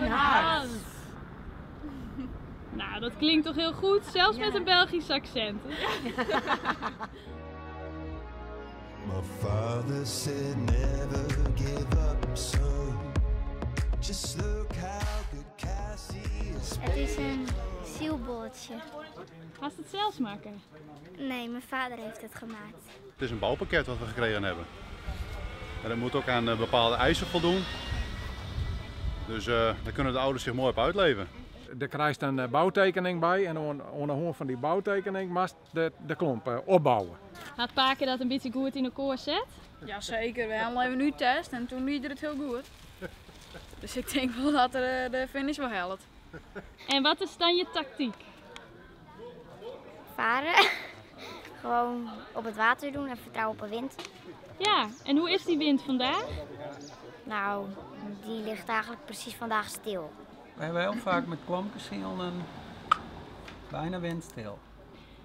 Mijn hart. Nou, dat klinkt toch heel goed, zelfs met een Belgisch accent. My father said never give up, son. Just look how good Cassie is. Het is een zielbolletje. Ga je het zelfs maken? Nee, mijn vader heeft het gemaakt. Het is een bouwpakket wat we gekregen hebben. En dat moet ook aan bepaalde eisen voldoen. Dus daar kunnen de ouders zich mooi op uitleven. Er krijgt een bouwtekening bij en aan de hand van die bouwtekening mag de klomp opbouwen. Gaat Paken dat een beetje goed in elkaar zet? Jazeker, we hebben even nu test en toen liep het heel goed. Dus ik denk wel dat de finish wel helpt. En wat is dan je tactiek? Varen. Gewoon op het water doen en vertrouwen op de wind. Ja, en hoe is die wind vandaag? Nou, die ligt eigenlijk precies vandaag stil. We hebben heel vaak met klompjes en bijna windstil.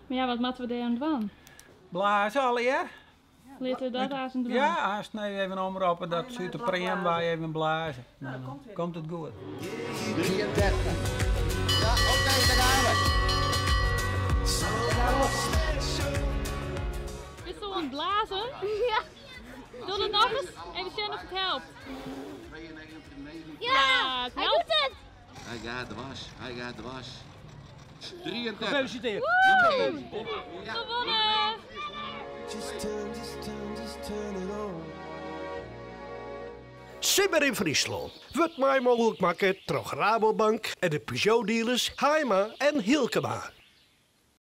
Maar ja, wat moeten we daar aan doen? Blazen alweer? Leert er dat aan doen? Ja, als nee even omroepen dat ze uit de prem bij even blazen. Dan komt het goed. 33. Ja, oké, daar gaan we. Is er aan het blazen? Ja. Doe het nog eens. Even zien of het helpt. 92, 90. Ja, het Hij helpt. doet het! Hij gaat de was, hij gaat de was. 33. Gefeliciteerd. Gewonnen! Just turn it on. Simmer in Friesland. Wordt mij mogelijk maken door Rabobank en de Peugeot dealers Haima en Hilkema.